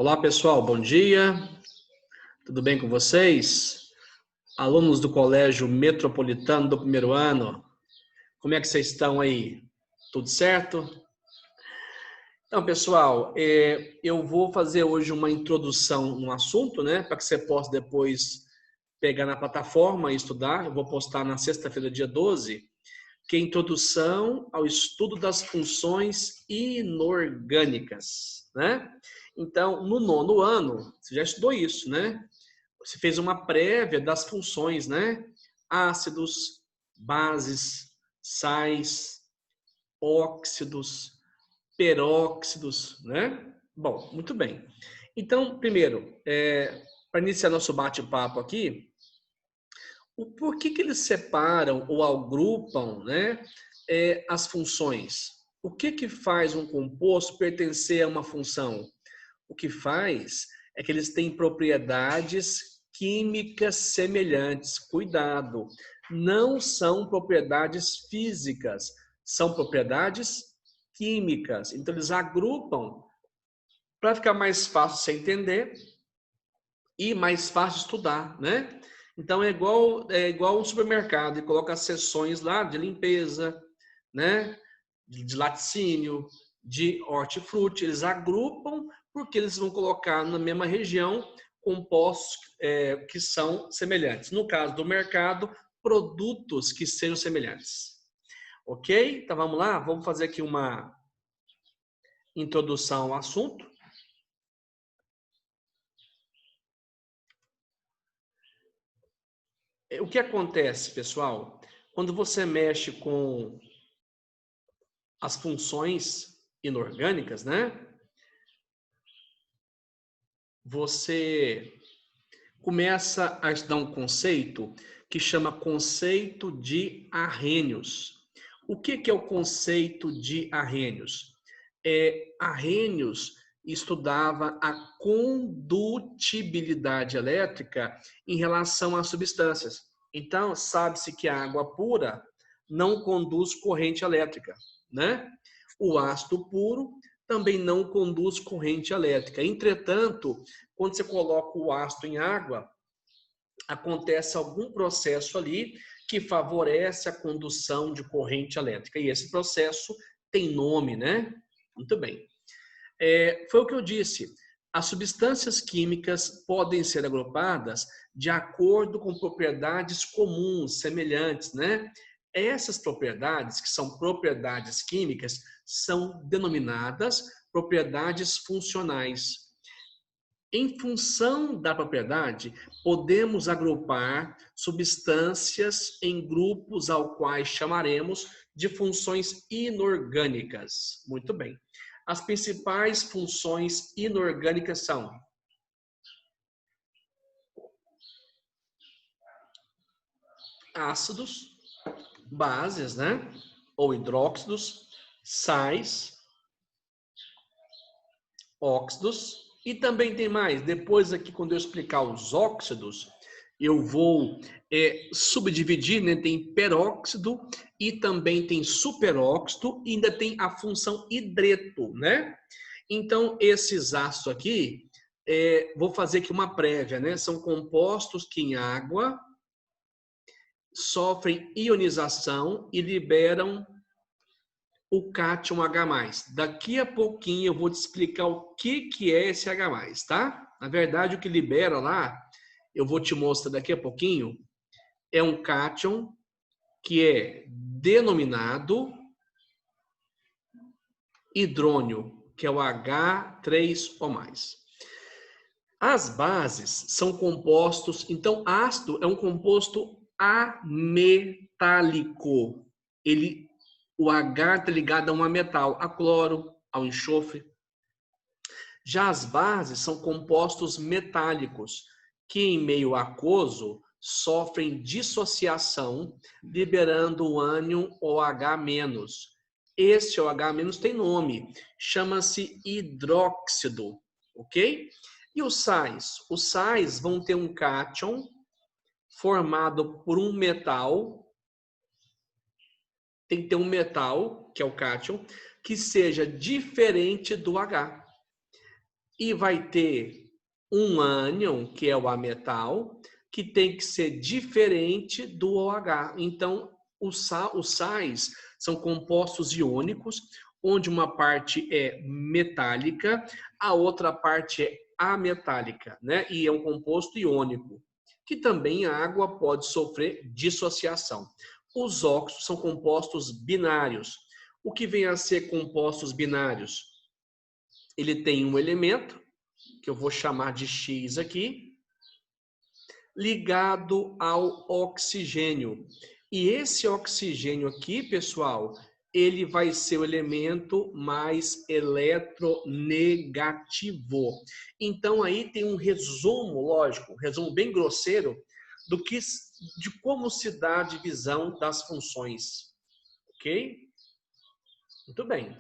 Olá, pessoal, bom dia. Tudo bem com vocês? Alunos do Colégio Metropolitano do primeiro ano, como é que vocês estão aí? Tudo certo? Então, pessoal, eu vou fazer hoje uma introdução no assunto, né? Para que você possa depois pegar na plataforma e estudar. Eu vou postar na sexta-feira, dia 12, que é a introdução ao estudo das funções inorgânicas, né? Então, no nono ano, você já estudou isso, né? Você fez uma prévia das funções, né? Ácidos, bases, sais, óxidos, peróxidos, né? Bom, muito bem. Então, primeiro, para iniciar nosso bate-papo aqui, por que eles separam ou agrupam, né, as funções? O que faz um composto pertencer a uma função? O que faz é que eles têm propriedades químicas semelhantes. Cuidado, não são propriedades físicas, são propriedades químicas. Então, eles agrupam para ficar mais fácil você entender e mais fácil estudar, né? Então, é igual um supermercado e coloca as seções lá de limpeza, né? De laticínio, de hortifruti. Eles agrupam porque eles vão colocar na mesma região compostos que são semelhantes. No caso do mercado, produtos que sejam semelhantes. Ok? Então vamos lá? Vamos fazer aqui uma introdução ao assunto. O que acontece, pessoal? Quando você mexe com as funções inorgânicas, né? Você começa a estudar um conceito que chama conceito de Arrhenius. O que é o conceito de Arrhenius? Arrhenius estudava a condutibilidade elétrica em relação às substâncias. Então, sabe-se que a água pura não conduz corrente elétrica, né? O ácido puro também não conduz corrente elétrica. Entretanto, quando você coloca o ácido em água, acontece algum processo ali que favorece a condução de corrente elétrica. E esse processo tem nome, né? Muito bem. Foi o que eu disse. As substâncias químicas podem ser agrupadas de acordo com propriedades comuns, semelhantes, né? Essas propriedades, que são propriedades químicas, são denominadas propriedades funcionais. Em função da propriedade, podemos agrupar substâncias em grupos ao quais chamaremos de funções inorgânicas. Muito bem. As principais funções inorgânicas são ácidos, bases, né? Ou hidróxidos, sais, óxidos. E também tem mais. Depois aqui, quando eu explicar os óxidos, eu vou subdividir, né? Tem peróxido e também tem superóxido e ainda tem a função hidreto, né? Então, esses ácidos aqui, vou fazer aqui uma prévia, né? São compostos que em água sofrem ionização e liberam o cátion H+. Daqui a pouquinho eu vou te explicar o que é esse H+, tá? Na verdade, o que libera lá, eu vou te mostrar daqui a pouquinho, é um cátion que é denominado hidrônio, que é o H3O+. As bases são compostos, então ácido é um composto ametálico. O H está ligado a um metal, a cloro, ao enxofre. Já as bases são compostos metálicos, que em meio aquoso sofrem dissociação, liberando o ânion OH-. Esse OH- tem nome, chama-se hidróxido, ok? E os sais? Os sais vão ter um cátion formado por um metal, tem que ter um metal, que é o cátion, que seja diferente do H. e vai ter um ânion, que é o ametal, que tem que ser diferente do OH. Então, os sais são compostos iônicos, onde uma parte é metálica, a outra parte é ametálica, né? E é um composto iônico, que também a água pode sofrer dissociação. Os óxidos são compostos binários. O que vem a ser compostos binários? Ele tem um elemento, que eu vou chamar de X aqui, ligado ao oxigênio. E esse oxigênio aqui, pessoal, ele vai ser o elemento mais eletronegativo. Então aí tem um resumo, lógico, um resumo bem grosseiro de como se dá a divisão das funções. Ok? Muito bem.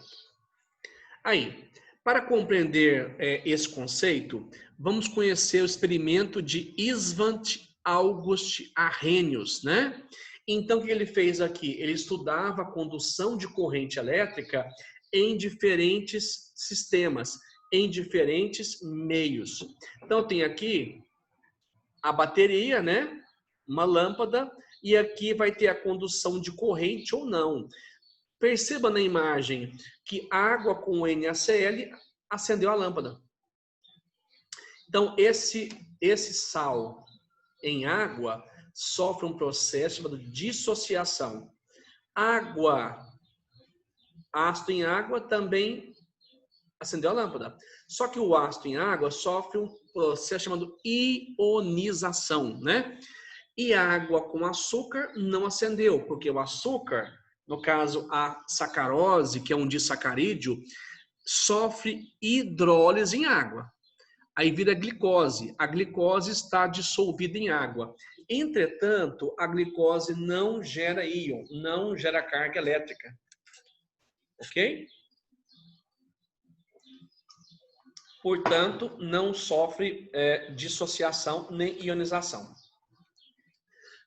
Aí, para compreender esse conceito, vamos conhecer o experimento de Svante August Arrhenius, né? Então, o que ele fez aqui? Ele estudava a condução de corrente elétrica em diferentes sistemas, em diferentes meios. Então, tem aqui a bateria, né? Uma lâmpada, e aqui vai ter a condução de corrente ou não. Perceba na imagem que água com NaCl acendeu a lâmpada. Então, esse sal em água sofre um processo chamado dissociação. Ácido em água também acendeu a lâmpada. Só que o ácido em água sofre um processo chamado ionização, né? E a água com açúcar não acendeu, porque o açúcar, no caso a sacarose, que é um disacarídeo, sofre hidrólise em água. Aí vira glicose. A glicose está dissolvida em água. Entretanto, a glicose não gera íon, não gera carga elétrica. Ok? Portanto, não sofre dissociação nem ionização.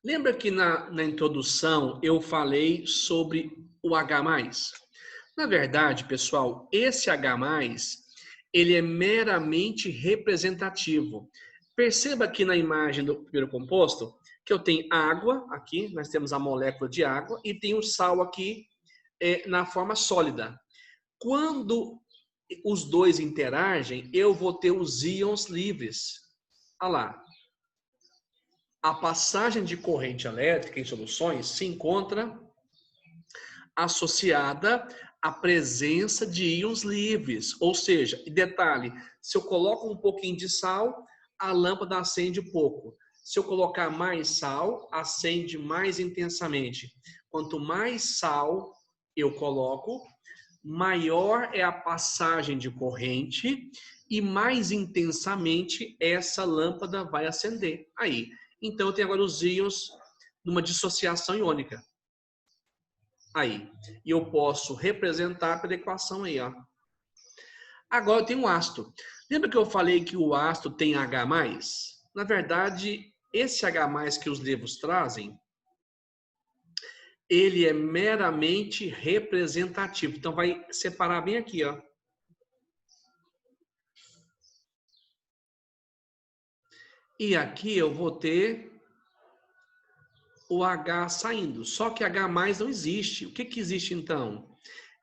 Lembra que na introdução eu falei sobre o H+? Na verdade, pessoal, esse H+, ele é meramente representativo. Perceba aqui na imagem do primeiro composto que eu tenho água, aqui nós temos a molécula de água, e tem o sal aqui na forma sólida. Quando os dois interagem, eu vou ter os íons livres. Olha lá. A passagem de corrente elétrica em soluções se encontra associada à presença de íons livres. Ou seja, e detalhe, se eu coloco um pouquinho de sal, a lâmpada acende pouco. Se eu colocar mais sal, acende mais intensamente. Quanto mais sal eu coloco, maior é a passagem de corrente e mais intensamente essa lâmpada vai acender. Aí, então eu tenho agora os íons numa dissociação iônica. Aí, e eu posso representar pela equação aí, ó. Agora eu tenho um ácido. Lembra que eu falei que o ácido tem H+? Na verdade, esse H+, que os livros trazem, ele é meramente representativo. Então, vai separar bem aqui, ó. E aqui eu vou ter o H saindo. Só que H+ não existe. O que existe, então?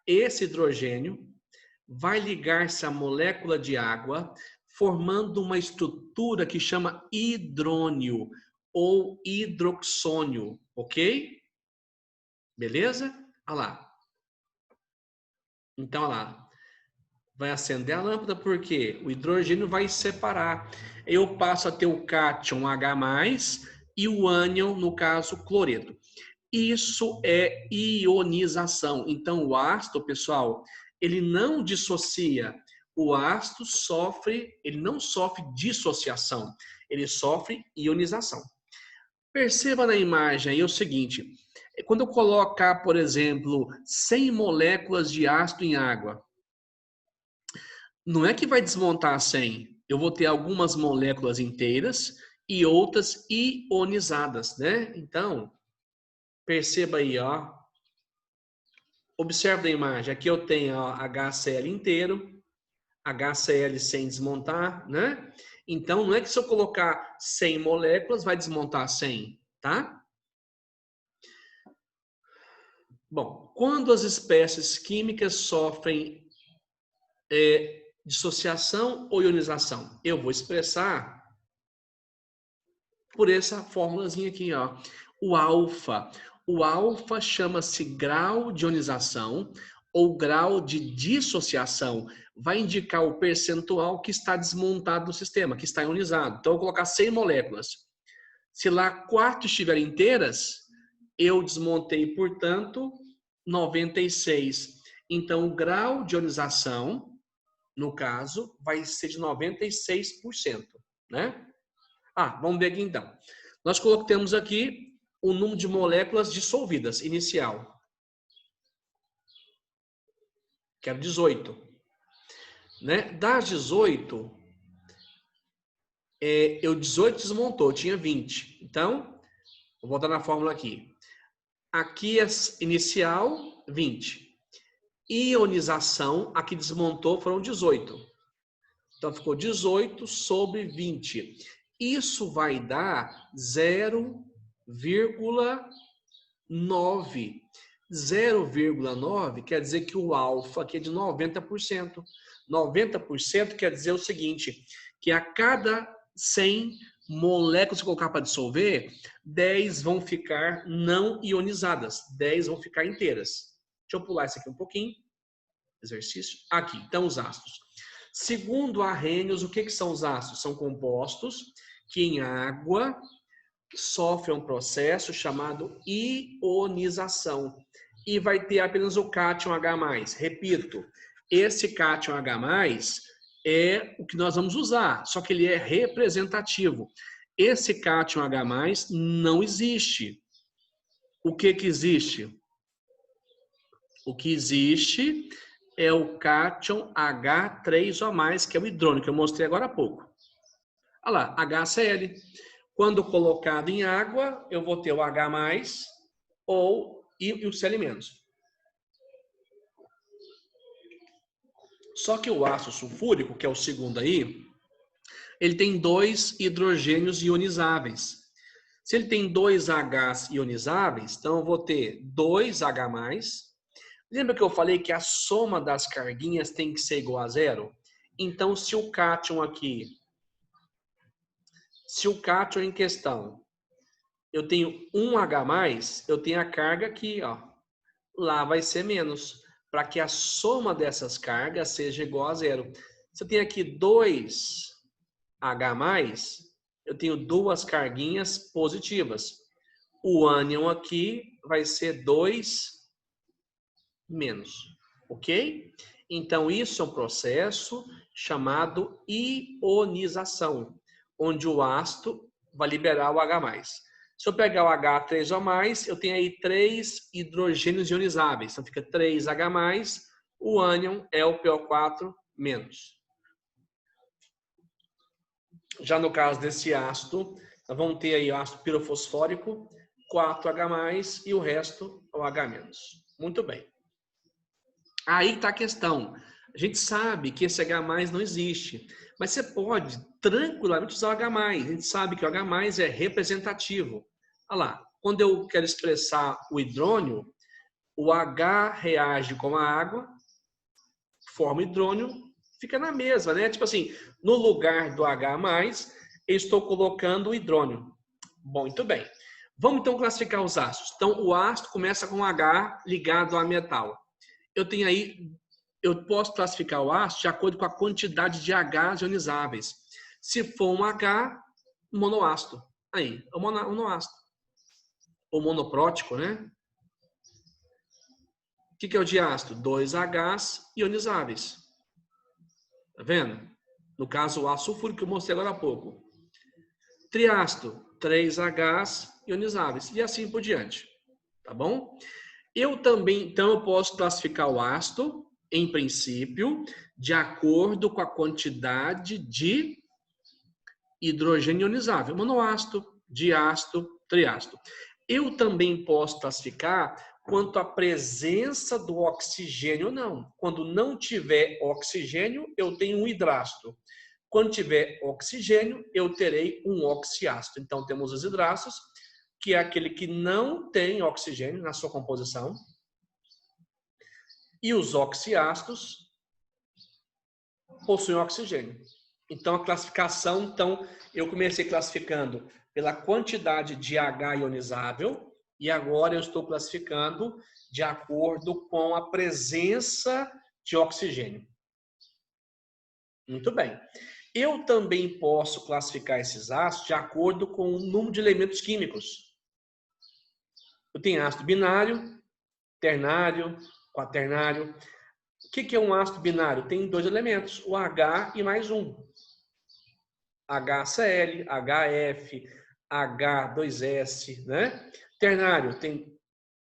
Esse hidrogênio vai ligar-se à molécula de água, formando uma estrutura que chama hidrônio ou hidroxônio, ok? Beleza? Olha lá. Então, olha lá. Vai acender a lâmpada porque o hidrogênio vai separar. Eu passo a ter o cátion H+, e o ânion, no caso, cloreto. Isso é ionização. Então, o ácido, pessoal, ele não dissocia. O ácido ele não sofre dissociação, ele sofre ionização. Perceba na imagem aí o seguinte, quando eu colocar, por exemplo, 100 moléculas de ácido em água, não é que vai desmontar 100, eu vou ter algumas moléculas inteiras e outras ionizadas, né? Então, perceba aí, ó. Observe a imagem. Aqui eu tenho ó, HCl inteiro. HCl sem desmontar, né? Então, não é que se eu colocar 100 moléculas, vai desmontar 100, tá? Bom, quando as espécies químicas sofrem dissociação ou ionização, eu vou expressar por essa formulazinha aqui, ó. O alfa. O alfa chama-se grau de ionização ou grau de dissociação. Vai indicar o percentual que está desmontado no sistema, que está ionizado. Então, eu vou colocar 100 moléculas. Se lá 4 estiverem inteiras, eu desmontei, portanto, 96. Então, o grau de ionização, no caso, vai ser de 96%, né? Vamos ver aqui então. Nós colocamos aqui o número de moléculas dissolvidas, inicial. Que era 18. Né? Das 18, 18 desmontou, tinha 20. Então, vou voltar na fórmula aqui. Aqui é inicial, 20. Ionização, aqui desmontou, foram 18. Então, ficou 18 sobre 20. Isso vai dar 0,9. 0,9 quer dizer que o alfa aqui é de 90%. 90% quer dizer o seguinte, que a cada 100 moléculas que colocar para dissolver, 10 vão ficar não ionizadas, 10 vão ficar inteiras. Deixa eu pular isso aqui um pouquinho. Exercício. Aqui, então os ácidos. Segundo Arrhenius, o que são os ácidos? São compostos que em água sofrem um processo chamado ionização. E vai ter apenas o cátion H+. Repito, esse cátion H+, é o que nós vamos usar, só que ele é representativo. Esse cátion H+, não existe. O que existe? O que existe é o cátion H3O+, que é o hidrônio, que eu mostrei agora há pouco. Olha lá, HCl. Quando colocado em água, eu vou ter o H+, e o Cl-. Só que o ácido sulfúrico, que é o segundo aí, ele tem 2 hidrogênios ionizáveis. Se ele tem 2 Hs ionizáveis, então eu vou ter 2 H+. Lembra que eu falei que a soma das carguinhas tem que ser igual a 0? Então, se o cátion aqui, se o cátion em questão, eu tenho 1 H+, eu tenho a carga aqui, ó. Lá vai ser menos, para que a soma dessas cargas seja igual a 0. Se eu tenho aqui 2 H+, eu tenho 2 carguinhas positivas. O ânion aqui vai ser 2 menos, ok? Então, isso é um processo chamado ionização, onde o ácido vai liberar o H+. Se eu pegar o H3O+, eu tenho aí 3 hidrogênios ionizáveis. Então, fica 3H+, o ânion é o PO4-. Já no caso desse ácido, nós vamos ter aí o ácido pirofosfórico, 4H+, e o resto é o H-. Muito bem. Aí está a questão. A gente sabe que esse H+ não existe, mas você pode tranquilamente usar o H+. A gente sabe que o H+ é representativo. Olha lá, quando eu quero expressar o hidrônio, o H reage com a água, forma hidrônio, fica na mesma, né? Tipo assim, no lugar do H+, eu estou colocando o hidrônio. Bom, muito bem. Vamos então classificar os ácidos. Então, o ácido começa com H ligado a metal. Eu tenho aí, eu posso classificar o ácido de acordo com a quantidade de Hs ionizáveis. Se for um H, monoácido. Aí, é um monoácido. Ou monoprótico, né? O que é o diácido? 2 Hs ionizáveis. Tá vendo? No caso, o ácido sulfúrico que eu mostrei agora há pouco. Triácido, 3 Hs ionizáveis. E assim por diante. Tá bom? Eu também, então, eu posso classificar o ácido, em princípio, de acordo com a quantidade de hidrogênio ionizável. Monoácido, diácido, triácido. Eu também posso classificar quanto à presença do oxigênio ou não. Quando não tiver oxigênio, eu tenho um hidrasto. Quando tiver oxigênio, eu terei um oxiácido. Então, temos os hidrastos, que é aquele que não tem oxigênio na sua composição, e os oxiácidos possuem oxigênio. Então, a classificação, eu comecei classificando pela quantidade de H ionizável, e agora eu estou classificando de acordo com a presença de oxigênio. Muito bem. Eu também posso classificar esses ácidos de acordo com o número de elementos químicos. Eu tenho ácido binário, ternário, quaternário. O que é um ácido binário? Tem 2 elementos, o H e mais um. HCl, HF, H2S, né? Ternário tem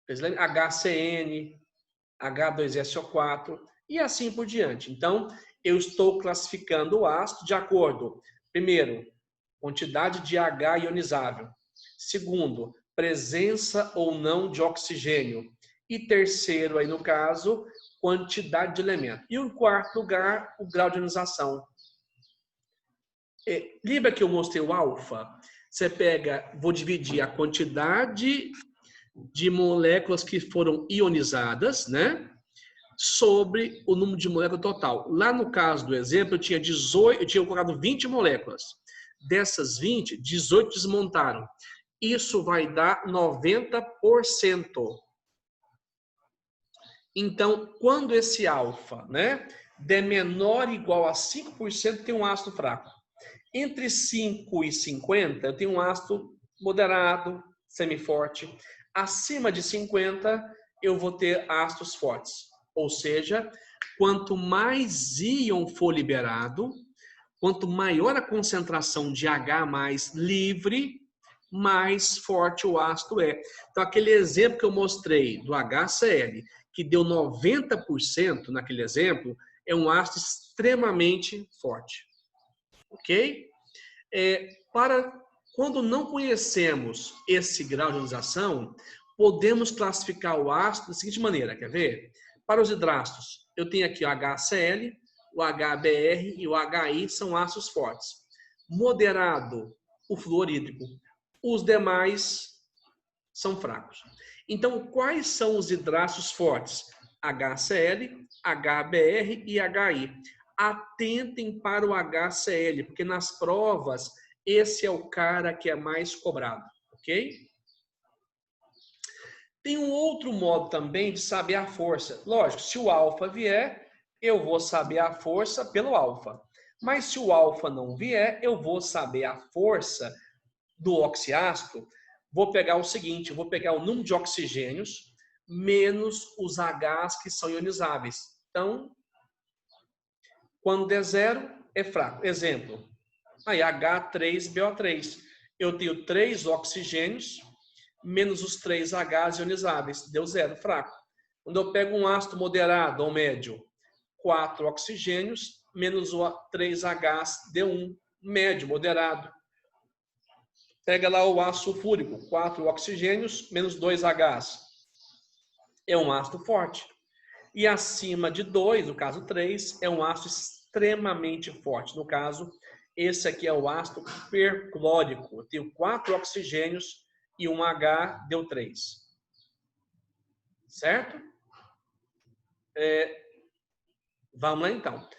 HCN, H2SO4 e assim por diante. Então, eu estou classificando o ácido de acordo, primeiro, quantidade de H ionizável. Segundo, presença ou não de oxigênio. E terceiro, aí no caso, quantidade de elemento. E em quarto lugar, o grau de ionização. Lembra que eu mostrei o alfa? Você pega, vou dividir a quantidade de moléculas que foram ionizadas, né? Sobre o número de moléculas total. Lá no caso do exemplo, eu tinha colocado 20 moléculas. Dessas 20, 18 desmontaram. Isso vai dar 90%. Então, quando esse alfa, né, der menor ou igual a 5%, tem um ácido fraco. Entre 5 e 50, eu tenho um ácido moderado, semiforte. Acima de 50, eu vou ter ácidos fortes. Ou seja, quanto mais íon for liberado, quanto maior a concentração de H livre, mais forte o ácido é. Então, aquele exemplo que eu mostrei do HCl, que deu 90% naquele exemplo, é um ácido extremamente forte. Ok? Quando não conhecemos esse grau de ionização, podemos classificar o ácido da seguinte maneira, quer ver? Para os hidrastos, eu tenho aqui o HCl, o HBr e o HI são ácidos fortes. Moderado, o fluorídrico. Os demais são fracos. Então, quais são os hidrastos fortes? HCl, HBr e HI. Atentem para o HCl, porque nas provas esse é o cara que é mais cobrado, ok? Tem um outro modo também de saber a força. Lógico, se o alfa vier, eu vou saber a força pelo alfa. Mas se o alfa não vier, eu vou saber a força do oxiácido. Vou pegar o seguinte, vou pegar o número de oxigênios menos os Hs que são ionizáveis. Então, quando der 0, é fraco. Exemplo, aí H3BO3. Eu tenho 3 oxigênios menos os 3 Hs ionizáveis. Deu 0, fraco. Quando eu pego um ácido moderado ou médio, 4 oxigênios menos 3 Hs, deu 1. Médio, moderado. Pega lá o ácido sulfúrico, 4 oxigênios menos 2 Hs. É um ácido forte. E acima de 2, no caso 3, é um ácido extremamente forte. No caso, esse aqui é o ácido perclórico. Eu tenho 4 oxigênios e um H deu 3. Certo? Vamos lá então.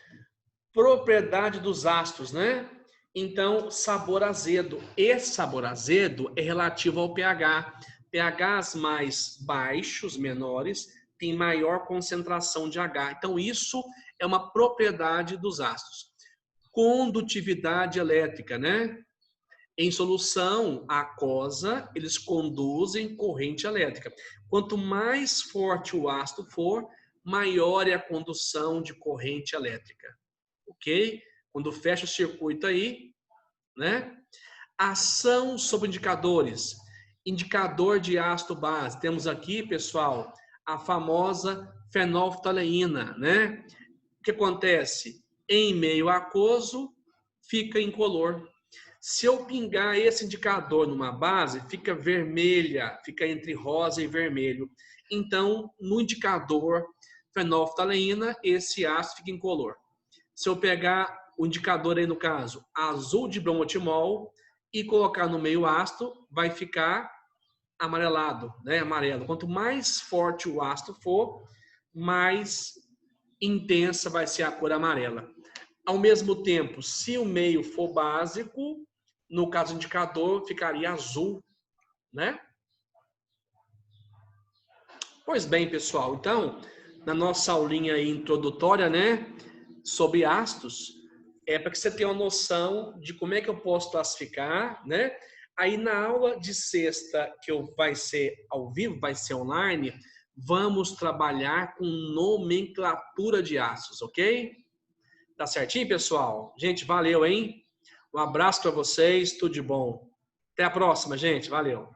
Propriedade dos ácidos, né? Então, sabor azedo. Esse sabor azedo é relativo ao pH. pHs mais baixos, menores, tem maior concentração de H. Então, isso é uma propriedade dos ácidos. Condutividade elétrica, né? Em solução aquosa, eles conduzem corrente elétrica. Quanto mais forte o ácido for, maior é a condução de corrente elétrica. Ok? Quando fecha o circuito aí, né? Ação sobre indicadores. Indicador de ácido base. Temos aqui, pessoal, a famosa fenolftaleína, né? O que acontece? Em meio aquoso, fica incolor. Se eu pingar esse indicador numa base, fica vermelha, fica entre rosa e vermelho. então no indicador fenolftaleína, esse ácido fica incolor. Se eu pegar o indicador aí, no caso, azul de bromotimol, e colocar no meio ácido, vai ficar amarelado, né? Amarelo. Quanto mais forte o ácido for, mais intensa vai ser a cor amarela. Ao mesmo tempo, se o meio for básico, no caso do indicador, ficaria azul, né? Pois bem, pessoal, então, na nossa aulinha aí introdutória, né, sobre ácidos, é para que você tenha uma noção de como é que eu posso classificar, né? Aí na aula de sexta, que vai ser ao vivo, vai ser online, vamos trabalhar com nomenclatura de ácidos, ok? Tá certinho, pessoal? Gente, valeu, hein? Um abraço para vocês, tudo de bom. Até a próxima, gente. Valeu.